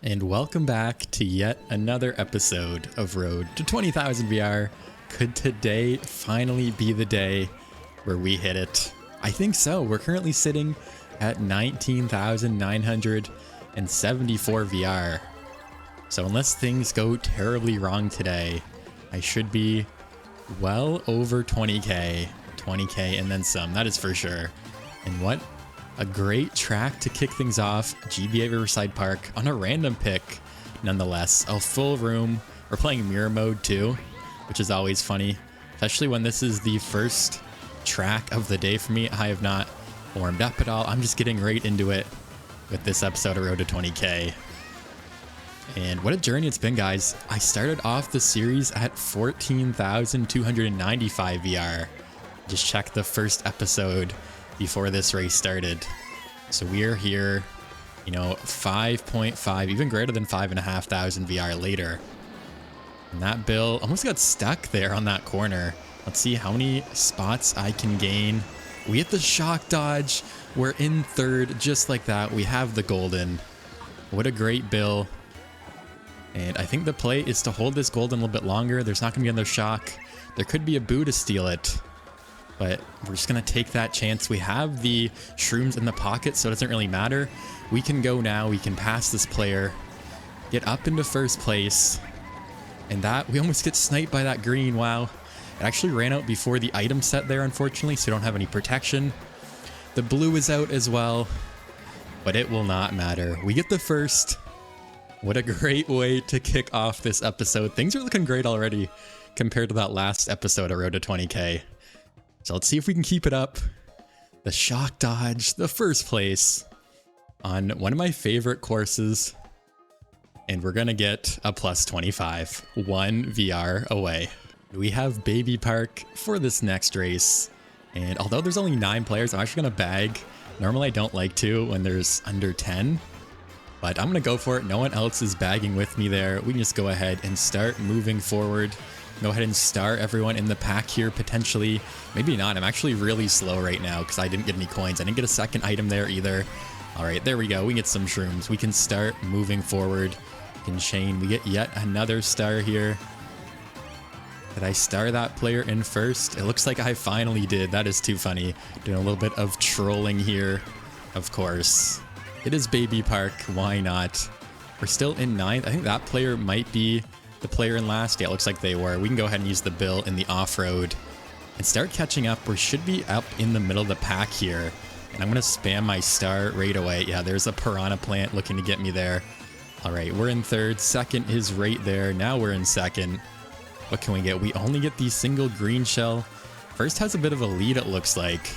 And welcome back to yet another episode of Road to 20,000 VR. Could today finally be the day where we hit it? I think so. We're currently sitting at 19,974 VR. So unless things go terribly wrong today, I should be well over 20k and then some, that is for sure. And what a great track to kick things off, GBA Riverside Park on a random pick nonetheless. A full room. We're playing mirror mode too, which is always funny, especially when this is the first track of the day for me. I have not warmed up at all. I'm just getting right into it with this episode of Road to 20k. And what a journey it's been, guys. I started off the series at 14,295 VR. Just checked the first episode before this race started. So we are here, 5.5, even greater than 5,500 VR later. And that bill almost got stuck there on that corner. Let's see how many spots I can gain. We hit the shock dodge. We're in third, just like that. We have the golden. What a great bill. And I think the play is to hold this golden a little bit longer. There's not going to be another shock. There could be a boo to steal it, but we're just going to take that chance. We have the shrooms in the pocket, so it doesn't really matter. We can go now. We can pass this player, get up into first place. And that, we almost get sniped by that green. Wow. It actually ran out before the item set there, unfortunately, so we don't have any protection. The blue is out as well, but it will not matter. We get the first. What a great way to kick off this episode. Things are looking great already compared to that last episode of Road to 20k. So let's see if we can keep it up. The shock dodge, the first place on one of my favorite courses. And we're going to get a plus 25, 1 VR away. We have Baby Park for this next race. And although there's only 9 players, I'm actually going to bag. Normally I don't like to when there's under 10. But I'm going to go for it. No one else is bagging with me there. We can just go ahead and start moving forward. Go ahead and star everyone in the pack here, potentially. Maybe not. I'm actually really slow right now because I didn't get any coins. I didn't get a second item there either. All right, there we go. We can get some shrooms. We can start moving forward. In chain, we get yet another star here. Did I star that player in first? It looks like I finally did. That is too funny. Doing a little bit of trolling here, of course. It is Baby Park. Why not? We're still in 9th. I think that player might be the player in last. Yeah, it looks like they were. We can go ahead and use the bill in the off-road and start catching up. We should be up in the middle of the pack here. And I'm going to spam my star right away. Yeah, there's a piranha plant looking to get me there. All right, we're in third. Second is right there. Now we're in second. What can we get? We only get the single green shell. First has a bit of a lead, it looks like.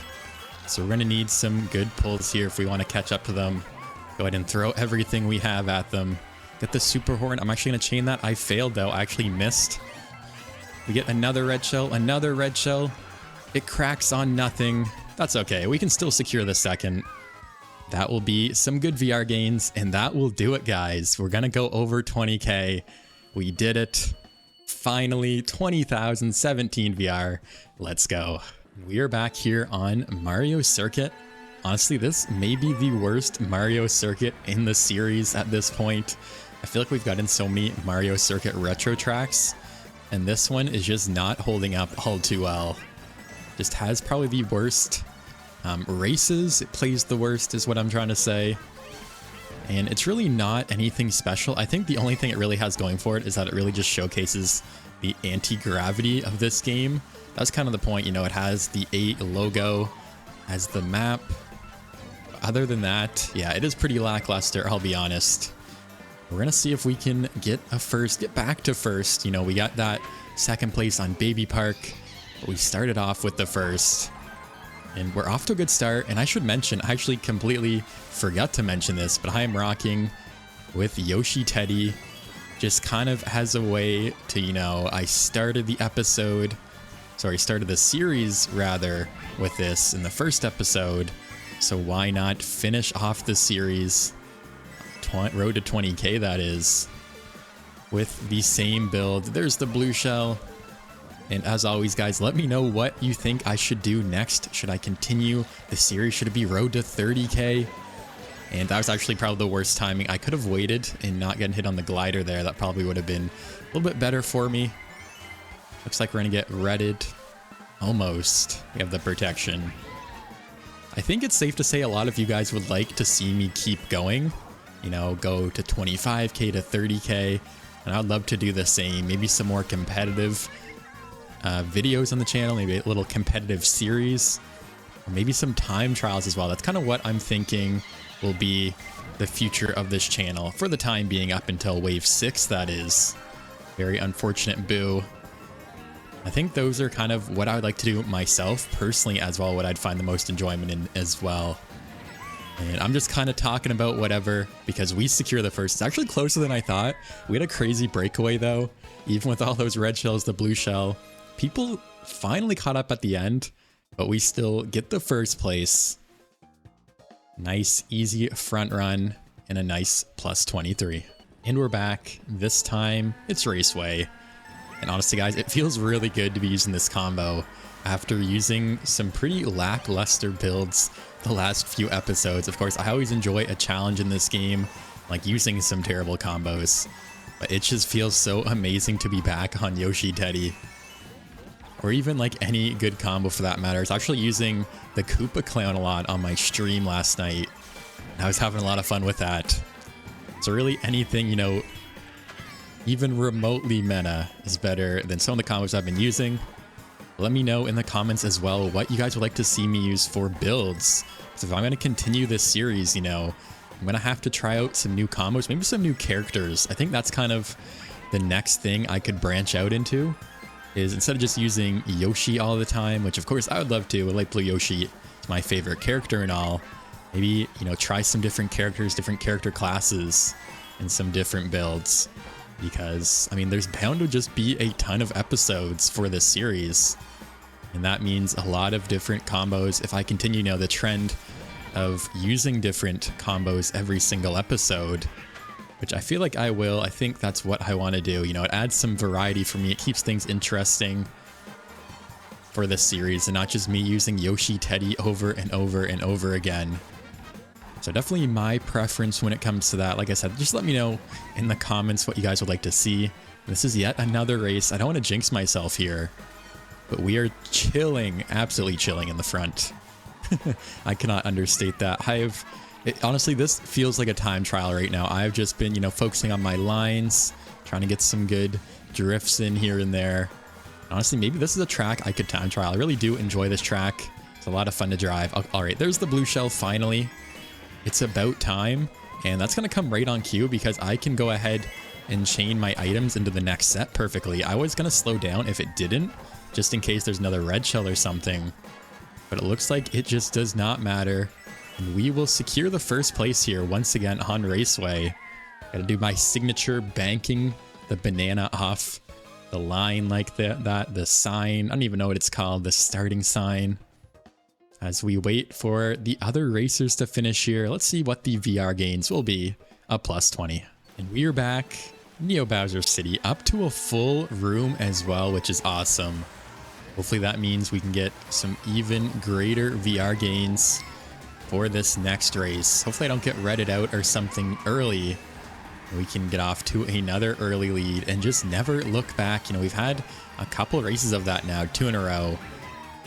So we're going to need some good pulls here if we want to catch up to them. Go ahead and throw everything we have at them. Get the super horn. I'm actually going to chain that. I failed, though. I actually missed. We get another red shell. Another red shell. It cracks on nothing. That's okay. We can still secure the second. That will be some good VR gains, and that will do it, guys. We're going to go over 20k. We did it. Finally, 20,017 VR. Let's go. We are back here on Mario Circuit. Honestly, this may be the worst Mario Circuit in the series at this point. I feel like we've gotten so many Mario Circuit retro tracks, and this one is just not holding up all too well. Just has probably the worst races. It plays the worst is what I'm trying to say. And it's really not anything special. I think the only thing it really has going for it is that it really just showcases the anti-gravity of this game. That's kind of the point, it has the 8 logo as the map. Other than that, yeah, it is pretty lackluster, I'll be honest. We're going to see if we can get back to first. We got that second place on Baby Park, but we started off with the first. And we're off to a good start. And I should mention, I actually completely forgot to mention this, but I am rocking with Yoshi Teddy. Just kind of as a way to, I started the series rather with this in the first episode. So why not finish off the series, Road to 20k that is, with the same build. There's the blue shell. And as always, guys, let me know what you think I should do next. Should I continue the series? Should it be Road to 30k? And that was actually probably the worst timing. I could have waited and not getting hit on the glider there. That probably would have been a little bit better for me. Looks like we're going to get redded. Almost. We have the protection. I think it's safe to say a lot of you guys would like to see me keep going. You know, go to 25k to 30k. And I'd love to do the same. Maybe some more competitive videos on the channel. Maybe a little competitive series. Or maybe some time trials as well. That's kind of what I'm thinking will be the future of this channel. For the time being, up until Wave 6, that is. Very unfortunate, Boo. I think those are kind of what I would like to do myself personally as well, what I'd find the most enjoyment in as well. And I'm just kind of talking about whatever because we secure the first. It's actually closer than I thought. We had a crazy breakaway though. Even with all those red shells, the blue shell, people finally caught up at the end, but we still get the first place. Nice, easy front run and a nice plus 23. And we're back. This time it's Raceway. And honestly, guys, it feels really good to be using this combo after using some pretty lackluster builds the last few episodes. Of course, I always enjoy a challenge in this game, like using some terrible combos. But it just feels so amazing to be back on Yoshi Teddy. Or even like any good combo for that matter. I was actually using the Koopa Clown a lot on my stream last night. And I was having a lot of fun with that. So really anything, you know, even remotely meta is better than some of the combos I've been using. Let me know in the comments as well what you guys would like to see me use for builds. So if I'm going to continue this series, you know, I'm going to have to try out some new combos, maybe some new characters. I think that's kind of the next thing I could branch out into, is instead of just using Yoshi all the time, which of course I would love to, Light Blue Yoshi is my favorite character and all, maybe, you know, try some different characters, different character classes, and some different builds. Because, I mean, there's bound to just be a ton of episodes for this series. And that means a lot of different combos. If I continue now the trend of using different combos every single episode, which I feel like I will, I think that's what I want to do. You know, it adds some variety for me. It keeps things interesting for this series and not just me using Yoshi Teddy over and over and over again. So definitely my preference when it comes to that. Like I said, just let me know in the comments what you guys would like to see. This is yet another race. I don't want to jinx myself here, but we are chilling, absolutely chilling in the front. I cannot understate that. Honestly, this feels like a time trial right now. I've just been, you know, focusing on my lines, trying to get some good drifts in here and there. Honestly, maybe this is a track I could time trial. I really do enjoy this track. It's a lot of fun to drive. All right, there's the blue shell finally. It's about time, and that's going to come right on cue because I can go ahead and chain my items into the next set perfectly. I was going to slow down if it didn't, just in case there's another red shell or something. But it looks like it just does not matter. And we will secure the first place here once again on Raceway. Gotta do my signature banking the banana off the line like that, the sign. I don't even know what it's called, the starting sign. As we wait for the other racers to finish here, let's see what the VR gains will be. A plus 20. And we are back. Neo Bowser City up to a full room as well, which is awesome. Hopefully that means we can get some even greater VR gains for this next race. Hopefully I don't get redded out or something early. We can get off to another early lead and just never look back. You know, we've had a couple races of that now, 2 in a row.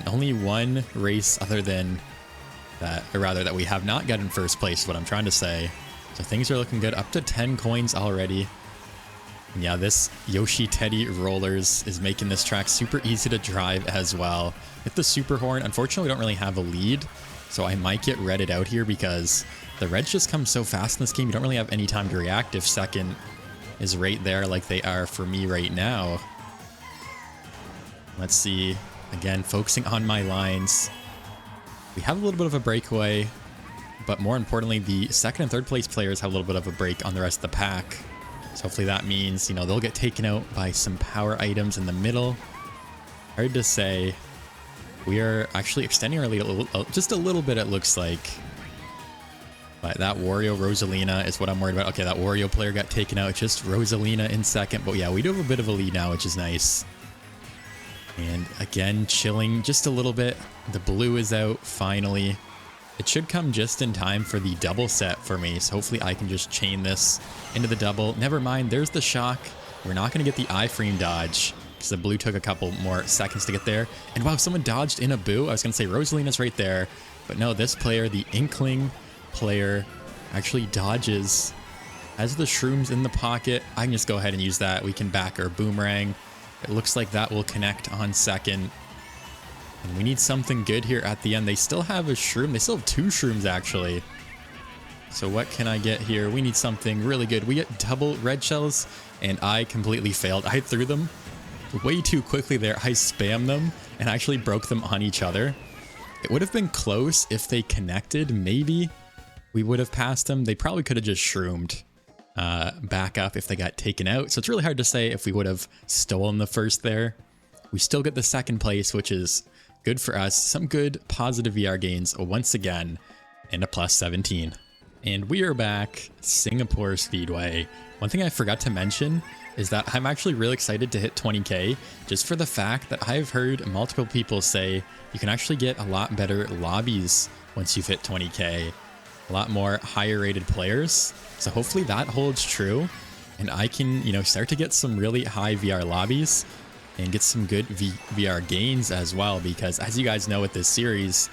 Only one race other than that, or rather that we have not gotten first place, is what I'm trying to say. So things are looking good. Up to 10 coins already. And yeah, this Yoshi Teddy Rollers is making this track super easy to drive as well. With the Super Horn, unfortunately we don't really have a lead, so I might get redded out here because the reds just come so fast in this game. You don't really have any time to react if second is right there like they are for me right now. Let's see. Again, focusing on my lines. We have a little bit of a breakaway, but more importantly, the second and third place players have a little bit of a break on the rest of the pack. So hopefully that means, you know, they'll get taken out by some power items in the middle. Hard to say. We are actually extending our lead just a little bit, it looks like. But that Wario Rosalina is what I'm worried about. Okay, that Wario player got taken out. Just Rosalina in second. But yeah, we do have a bit of a lead now, which is nice. And again, chilling just a little bit. The blue is out finally. It should come just in time for the double set for me, so hopefully I can just chain this into the double. Never mind, there's the shock. We're not going to get the iframe dodge, because the blue took a couple more seconds to get there. And wow, someone dodged in a boo. I was going to say Rosalina's right there, but no, this player, the Inkling player, actually dodges. Has the shrooms in the pocket. I can just go ahead and use that. We can back our boomerang. It looks like that will connect on second. And we need something good here at the end. They still have a shroom. They still have 2 shrooms, actually. So what can I get here? We need something really good. We get double red shells, and I completely failed. I threw them way too quickly there. I spammed them and actually broke them on each other. It would have been close if they connected. Maybe we would have passed them. They probably could have just shroomed back up if they got taken out. So it's really hard to say if we would have stolen the first there. We still get the second place, which is good for us. Some good positive VR gains once again, and a plus 17. And we are back, Singapore Speedway. One thing I forgot to mention is that I'm actually really excited to hit 20k, just for the fact that I've heard multiple people say you can actually get a lot better lobbies once you've hit 20k. A lot more higher rated players. So hopefully that holds true, and I can, start to get some really high VR lobbies and get some good VR gains as well, because as you guys know with this series,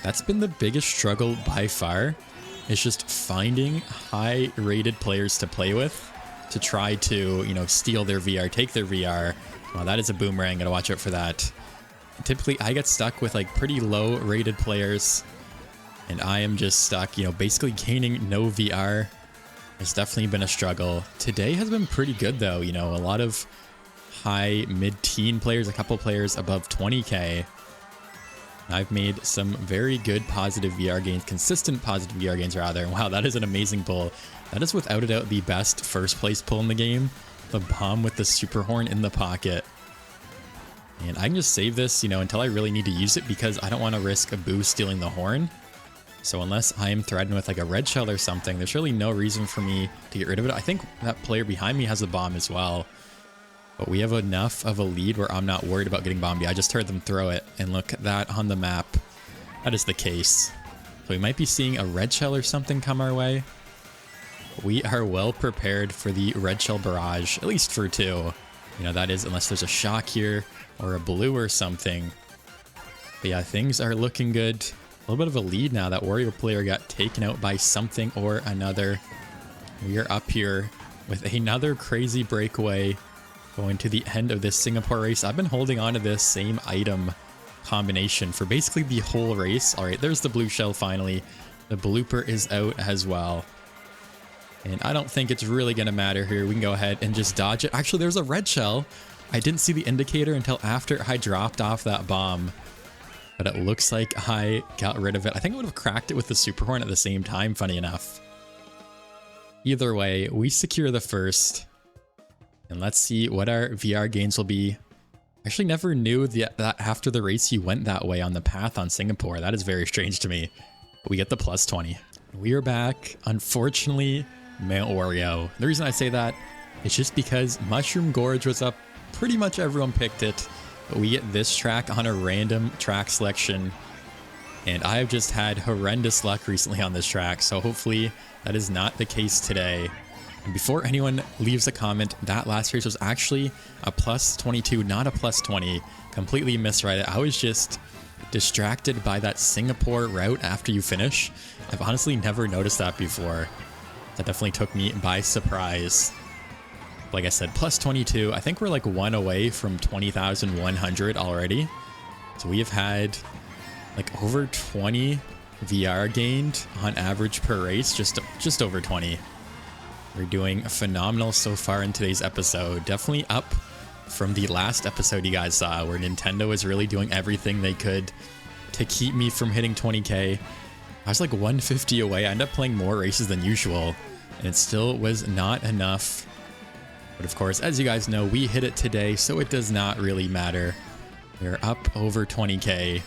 that's been the biggest struggle by far. It's just finding high rated players to play with to try to, steal their VR, take their VR. Well, that is a boomerang. Gotta watch out for that. Typically, I get stuck with like pretty low rated players, and I am just stuck, basically gaining no VR. It's definitely been a struggle. Today has been pretty good though. A lot of high mid-teen players, a couple players above 20k. I've made some very good positive VR gains, consistent positive VR gains rather. Wow, that is an amazing pull. That is without a doubt the best first place pull in the game. The bomb with the super horn in the pocket. And I can just save this, until I really need to use it, because I don't want to risk a boo stealing the horn. So unless I am threatened with like a red shell or something, there's really no reason for me to get rid of it. I think that player behind me has a bomb as well. But we have enough of a lead where I'm not worried about getting bombed. I just heard them throw it, and look at that on the map. That is the case. So we might be seeing a red shell or something come our way. We are well prepared for the red shell barrage, at least for 2. That is unless there's a shock here or a blue or something. But yeah, things are looking good. A little bit of a lead now. That Wario player got taken out by something or another. We are up here with another crazy breakaway going to the end of this Singapore race. I've been holding on to this same item combination for basically the whole race. All right, there's the blue shell finally. The blooper is out as well. And I don't think it's really going to matter here. We can go ahead and just dodge it. Actually, there's a red shell. I didn't see the indicator until after I dropped off that bomb. But it looks like I got rid of it. I think I would have cracked it with the super horn at the same time, funny enough. Either way, we secure the first. And let's see what our VR gains will be. I actually never knew that after the race you went that way on the path on Singapore. That is very strange to me. But we get the plus 20. We are back. Unfortunately, Mount Wario. The reason I say that is just because Mushroom Gorge was up. Pretty much everyone picked it. But we get this track on a random track selection. And I've just had horrendous luck recently on this track. So hopefully that is not the case today. And before anyone leaves a comment, that last race was actually a plus 22, not a plus 20. Completely misread it. I was just distracted by that Singapore route after you finish. I've honestly never noticed that before. That definitely took me by surprise. Like I said, plus 22. I think we're like 1 away from 20,100 already. So we have had like over 20 VR gained on average per race, just over 20. We're doing phenomenal so far in today's episode. Definitely up from the last episode you guys saw, where Nintendo was really doing everything they could to keep me from hitting 20k. I was like 150 away. I ended up playing more races than usual, and it still was not enough. But of course, as you guys know, we hit it today, so it does not really matter. We're up over 20k.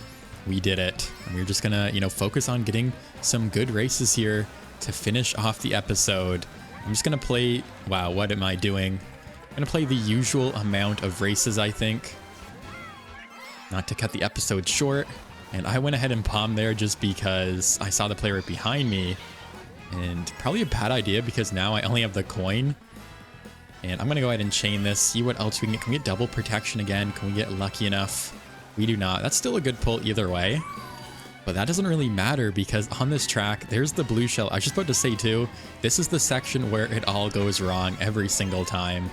We did it. And we're just gonna, focus on getting some good races here to finish off the episode. I'm just gonna play, wow, what am I doing? I'm gonna play the usual amount of races, I think. Not to cut the episode short. And I went ahead and palmed there just because I saw the player right behind me. And probably a bad idea because now I only have the coin. And I'm going to go ahead and chain this, see what else we can get. Can we get double protection again? Can we get lucky enough? We do not. That's still a good pull either way. But that doesn't really matter because on this track, there's the blue shell. I was just about to say too, this is the section where it all goes wrong every single time.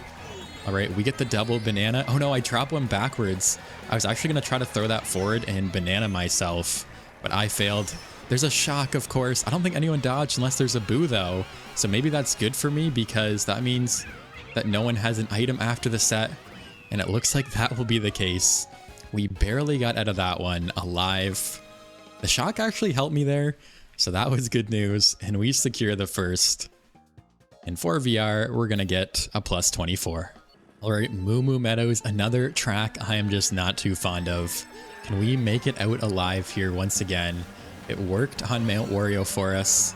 All right, we get the double banana. Oh no, I dropped one backwards. I was actually going to try to throw that forward and banana myself, but I failed. There's a shock, of course. I don't think anyone dodged unless there's a boo though. So maybe that's good for me because that means that no one has an item after the set. And it looks like that will be the case. We barely got out of that one alive. The shock actually helped me there. So that was good news. And we secure the first. And for VR, we're going to get a plus 24. All right, Moo Moo Meadows, another track I am just not too fond of. Can we make it out alive here once again? It worked on Mount Wario for us.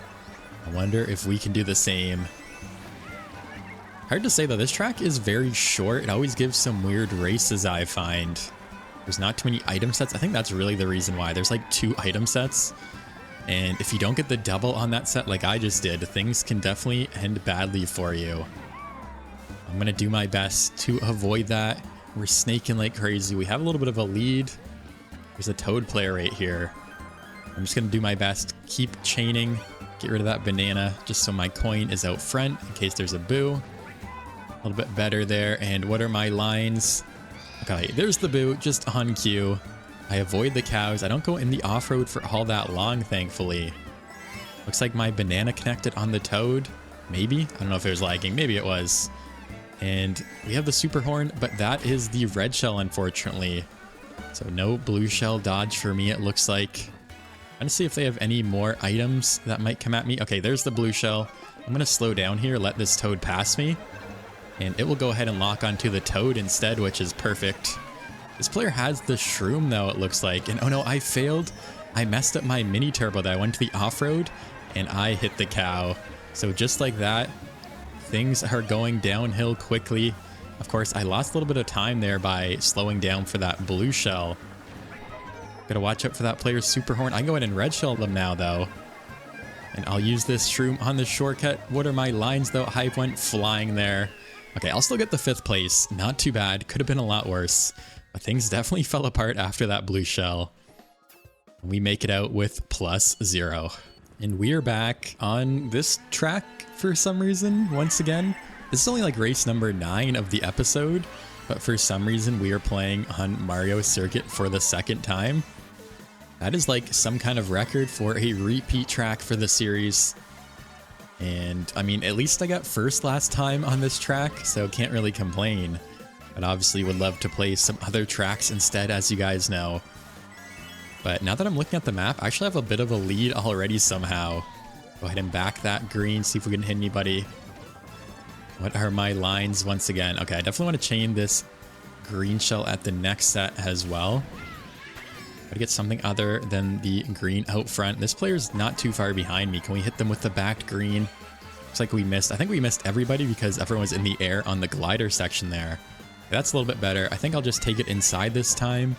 I wonder if we can do the same. Hard to say though, this track is very short. It always gives some weird races, I find. There's not too many item sets. I think that's really the reason why. There's like 2 item sets. And if you don't get the double on that set like I just did, things can definitely end badly for you. I'm going to do my best to avoid that. We're snaking like crazy. We have a little bit of a lead. There's a Toad player right here. I'm just going to do my best. Keep chaining. Get rid of that banana just so my coin is out front in case there's a boo. A little bit better there. And what are my lines? Okay, there's the boo just on cue. I avoid the cows. I don't go in the off-road for all that long, thankfully. Looks like my banana connected on the Toad. Maybe? I don't know if it was lagging. Maybe it was. And we have the super horn, but that is the red shell, unfortunately. So no blue shell dodge for me, it looks like. I'm going to see if they have any more items that might come at me. Okay, there's the blue shell. I'm going to slow down here, let this Toad pass me. And it will go ahead and lock onto the Toad instead, which is perfect. This player has the shroom, though, it looks like. And oh no, I failed. I messed up my mini turbo that I went to the off-road, and I hit the cow. So just like that, things are going downhill quickly. Of course, I lost a little bit of time there by slowing down for that blue shell. Gotta watch out for that player's super horn. I can go ahead and red shell them now, though. And I'll use this shroom on the shortcut. What are my lines, though? Hype went flying there. Okay, I'll still get the 5th place. Not too bad. Could have been a lot worse. But things definitely fell apart after that blue shell. We make it out with plus 0. And we are back on this track for some reason, once again. This is only like race number 9 of the episode, but for some reason we are playing on Mario Circuit for the 2nd time. That is like some kind of record for a repeat track for the series. And I mean, at least I got first last time on this track, so can't really complain. But obviously would love to play some other tracks instead, as you guys know. But now that I'm looking at the map, I actually have a bit of a lead already somehow. Go ahead and back that green, see if we can hit anybody. What are my lines once again? Okay, I definitely want to chain this green shell at the next set as well. Gotta get something other than the green out front. This player's not too far behind me. Can we hit them with the backed green? Looks like we missed. I think we missed everybody because everyone was in the air on the glider section there. That's a little bit better. I think I'll just take it inside this time.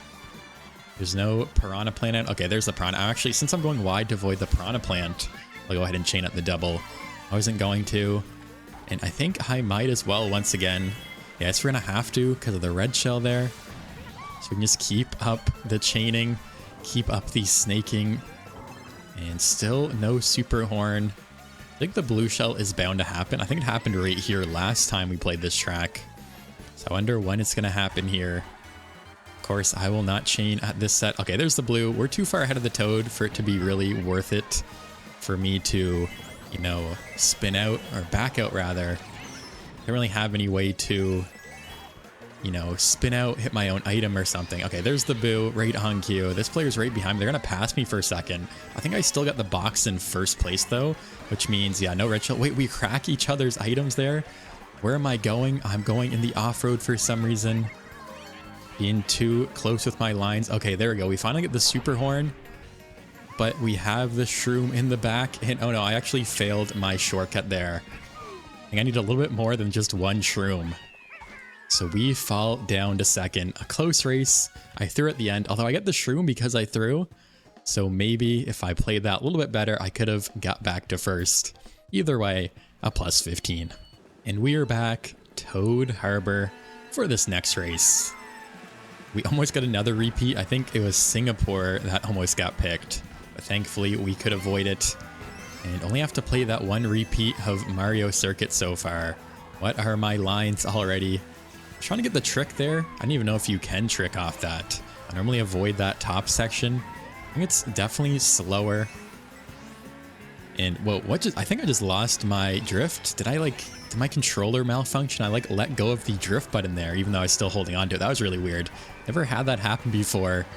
There's no piranha plant. Okay, there's the piranha. Actually, since I'm going wide to avoid the piranha plant, I'll go ahead and chain up the double. I wasn't going to. And I think I might as well once again. Yes, we're going to have to because of the red shell there. So we can just keep up the chaining, keep up the snaking, and still no super horn. I think the blue shell is bound to happen. I think it happened right here last time we played this track. So I wonder when it's going to happen here. Of course, I will not chain at this set. Okay, there's the blue. We're too far ahead of the Toad for it to be really worth it for me to, you know, spin out or back out rather. I don't really have any way to, you know, spin out, hit my own item or something. Okay, there's the boo right on cue. This player's right behind me. They're going to pass me for a second. I think I still got the box in first place though, which means, yeah, no red shell. Wait, we crack each other's items there. Where am I going? I'm going in the off-road for some reason. Being too close with my lines. Okay, there we go. We finally get the super horn, but we have the shroom in the back. And oh no, I actually failed my shortcut there. I think I need a little bit more than just one shroom. So we fall down to second. A close race. I threw at the end, although I get the shroom because I threw. So maybe if I played that a little bit better, I could have got back to first. Either way, a plus 15. And we are back, Toad Harbor, for this next race. We almost got another repeat. I think it was Singapore that almost got picked. But thankfully, we could avoid it. And only have to play that one repeat of Mario Circuit so far. What are my lines already? I'm trying to get the trick there. I don't even know if you can trick off that. I normally avoid that top section. I think it's definitely slower. And whoa, I think I just lost my drift. Did my controller malfunction? I let go of the drift button there, even though I was still holding on to it. That was really weird. Never had that happen before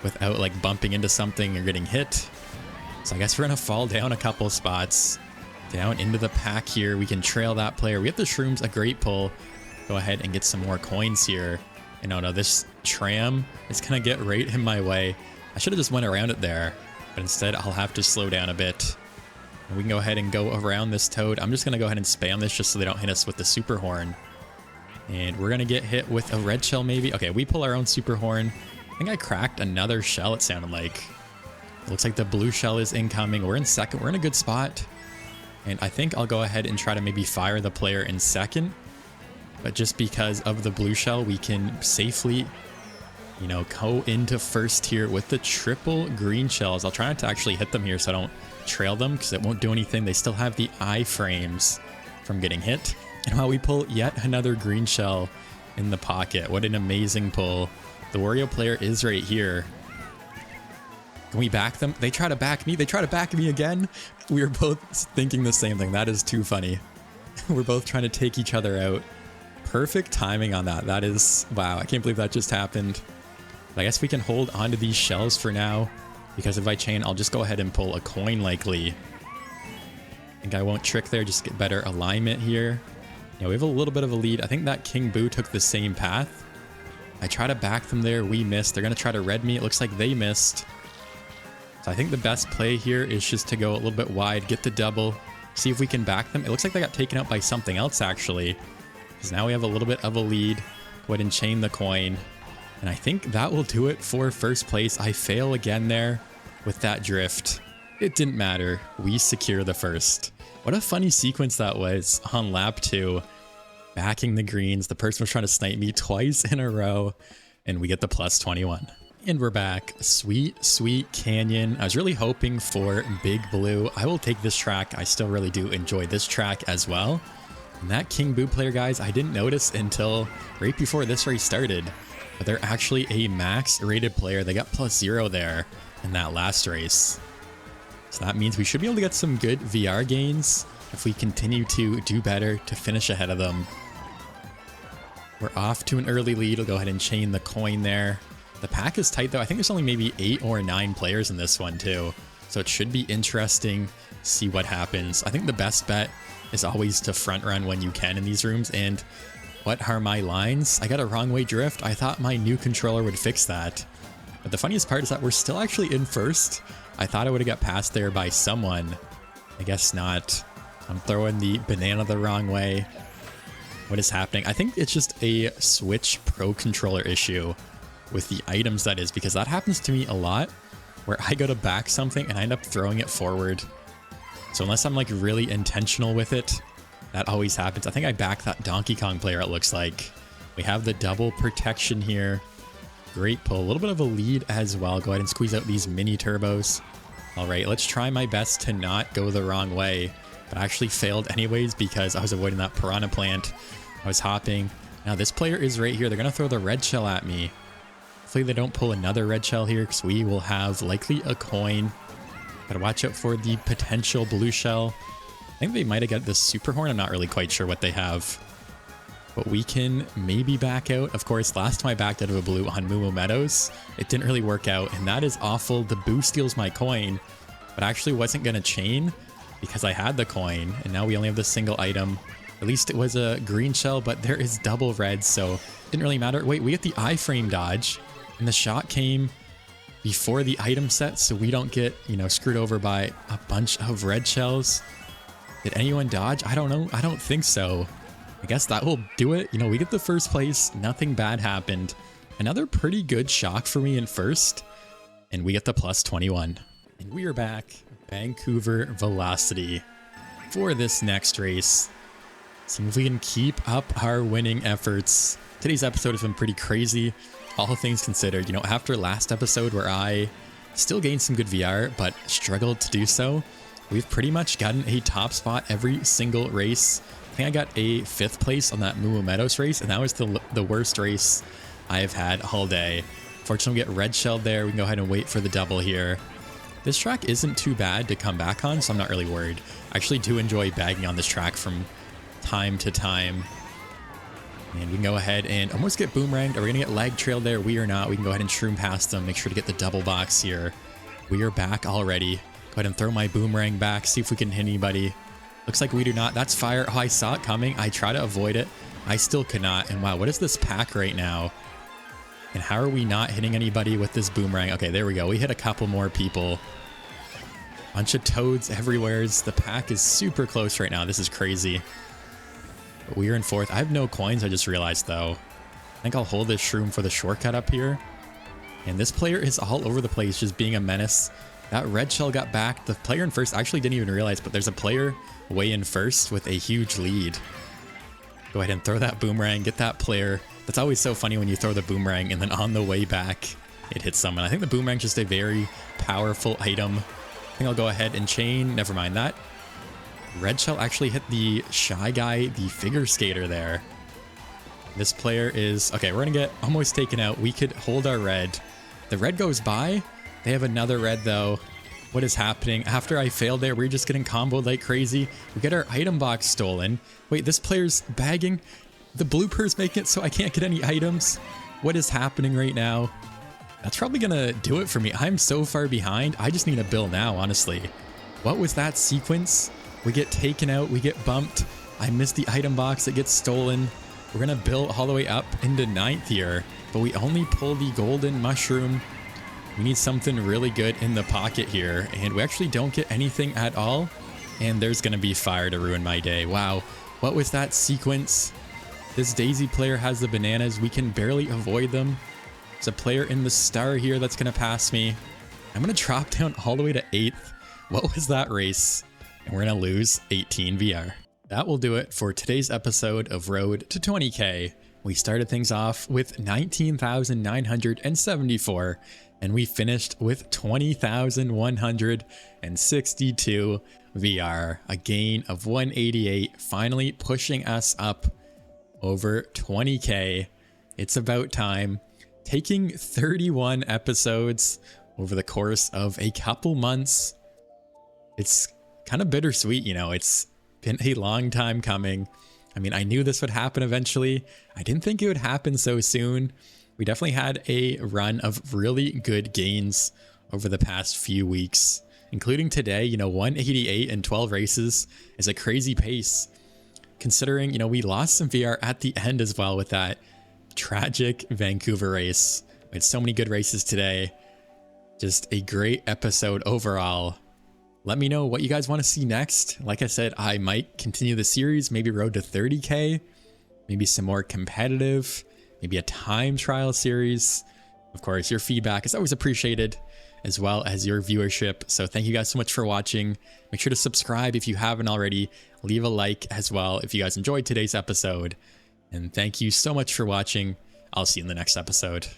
without bumping into something or getting hit. So I guess we're gonna fall down a couple spots. Down into the pack here. We can trail that player. We have the shrooms, a great pull. Go ahead and get some more coins here. And oh no, this tram is gonna get right in my way. I should have just went around it there, but instead I'll have to slow down a bit. And we can go ahead and go around this Toad. I'm just gonna go ahead and spam this just so they don't hit us with the super horn. And we're gonna get hit with a red shell maybe. Okay, we pull our own super horn. I think I cracked another shell, it sounded like. It looks like the blue shell is incoming. We're in second. We're in a good spot. And I think I'll go ahead and try to maybe fire the player in second. But just because of the blue shell, we can safely, go into first here with the triple green shells. I'll try not to actually hit them here so I don't trail them because it won't do anything. They still have the iframes from getting hit. And while we pull yet another green shell in the pocket, what an amazing pull. The Wario player is right here. Can we back them? They try to back me. They try to back me again. We were both thinking the same thing. That is too funny. We're both trying to take each other out. Perfect timing on that. That is, wow. I can't believe that just happened. But I guess we can hold onto these shells for now, because if I chain, I'll just go ahead and pull a coin likely. I think I won't trick there. Just get better alignment here. We have a little bit of a lead. I think that King Boo took the same path. I try to back them there. We missed. They're going to try to red me. It looks like they missed. So I think the best play here is just to go a little bit wide, get the double, see if we can back them. It looks like they got taken out by something else, actually, because now we have a little bit of a lead. Go ahead and chain the coin. And I think that will do it for first place. I fail again there with that drift. It didn't matter. We secure the first. What a funny sequence that was on lap 2. Backing the greens. The person was trying to snipe me twice in a row. And we get the plus 21. And we're back. Sweet, sweet canyon. I was really hoping for Big Blue. I will take this track. I still really do enjoy this track as well. And that King Boo player, guys, I didn't notice until right before this race started. But they're actually a max rated player. They got +0 there in that last race. So that means we should be able to get some good VR gains if we continue to do better to finish ahead of them. We're off to an early lead. We'll go ahead and chain the coin there. The pack is tight though. I think there's only maybe 8 or 9 players in this one too. So it should be interesting to see what happens. I think the best bet is always to front run when you can in these rooms. And what are my lines? I got a wrong way drift. I thought my new controller would fix that. But the funniest part is that we're still actually in first. I thought I would have got passed there by someone. I guess not. I'm throwing the banana the wrong way. What is happening? I think it's just a Switch Pro controller issue with the items, that is, because that happens to me a lot where I go to back something and I end up throwing it forward. So unless I'm really intentional with it, that always happens. I think I backed that Donkey Kong player, it looks like. We have the double protection here. Great pull. A little bit of a lead as well. Go ahead and squeeze out these mini turbos. All right, let's try my best to not go the wrong way. But I actually failed anyways because I was avoiding that piranha plant. I was hopping. Now this player is right here. They're going to throw the red shell at me. Hopefully they don't pull another red shell here because we will have likely a coin. Gotta watch out for the potential blue shell. I think they might have got the super horn. I'm not really quite sure what they have. But we can maybe back out. Of course, last time I backed out of a blue on Moo Moo Meadows, it didn't really work out. And that is awful. The boo steals my coin. But I actually wasn't going to chain because I had the coin. And now we only have the single item. At least it was a green shell, but there is double red. So it didn't really matter. Wait, we get the iframe dodge. And the shot came before the item set. So we don't get, screwed over by a bunch of red shells. Did anyone dodge? I don't know. I don't think so. I guess that will do it. We get the first place. Nothing bad happened. Another pretty good shock for me in first. and we get the plus 21. And we are back, Vancouver Velocity, for this next race. See if we can keep up our winning efforts. Today's episode has been pretty crazy, all things considered. You know, after last episode where I still gained some good VR, but struggled to do so, we've pretty much gotten a top spot every single race. I think I got a 5th place on that Moo Moo Meadows race, and that was the worst race I've had all day. Fortunately, we get red shelled there. We can go ahead and wait for the double here. This track isn't too bad to come back on, so I'm not really worried. I actually do enjoy bagging on this track from time to time. And we can go ahead and almost get boomeranged. Are we going to get lag trailed there? We are not. We can go ahead and shroom past them. Make sure to get the double box here. We are back already. Go ahead and throw my boomerang back. See if we can hit anybody. Looks like we do not. That's fire. Oh, I saw it coming. I try to avoid it. I still could not. And wow, what is this pack right now? And how are we not hitting anybody with this boomerang? Okay, there we go. We hit a couple more people. Bunch of toads everywhere. The pack is super close right now. This is crazy. But we are in 4th. I have no coins, I just realized, though. I think I'll hold this shroom for the shortcut up here. And this player is all over the place, just being a menace. That red shell got back. The player in 1st, I actually didn't even realize, but there's a player way in 1st with a huge lead. Go ahead and throw that boomerang, get that player. That's always so funny when you throw the boomerang and then on the way back, it hits someone. I think the boomerang's just a very powerful item. I think I'll go ahead and chain. Never mind that. Red shell actually hit the shy guy, the figure skater there. This player is... Okay, we're going to get almost taken out. We could hold our red. The red goes by. They have another red, though. What is happening? After I failed there, we're just getting comboed like crazy. We get our item box stolen. Wait, this player's bagging. The bloopers make it so I can't get any items. What is happening right now? That's probably going to do it for me. I'm so far behind. I just need a bill now, honestly. What was that sequence? We get taken out. We get bumped. I missed the item box. It gets stolen. We're going to bill all the way up into 9th here. But we only pull the golden mushroom. We need something really good in the pocket here. And we actually don't get anything at all. And there's going to be fire to ruin my day. Wow. What was that sequence? This Daisy player has the bananas. We can barely avoid them. There's a player in the star here that's going to pass me. I'm going to drop down all the way to 8th. What was that race? And we're going to lose 18 VR. That will do it for today's episode of Road to 20K. We started things off with 19,974 and we finished with 20,162 VR. A gain of 188, finally pushing us up over 20K. It's about time. Taking 31 episodes over the course of a couple months. It's kind of bittersweet, you know. It's been a long time coming. I mean, I knew this would happen eventually. I didn't think it would happen so soon. We definitely had a run of really good gains over the past few weeks, including today. You know, 188 in 12 races is a crazy pace, considering, you know, we lost some VR at the end as well with that tragic Vancouver race. We had so many good races today. Just a great episode overall. Let me know what you guys want to see next. Like I said, I might continue the series, maybe road to 30K, maybe some more competitive, maybe a time trial series. Of course, your feedback is always appreciated, as well as your viewership. So thank you guys so much for watching. Make sure to subscribe if you haven't already. Leave a like as well if you guys enjoyed today's episode. And thank you so much for watching. I'll see you in the next episode.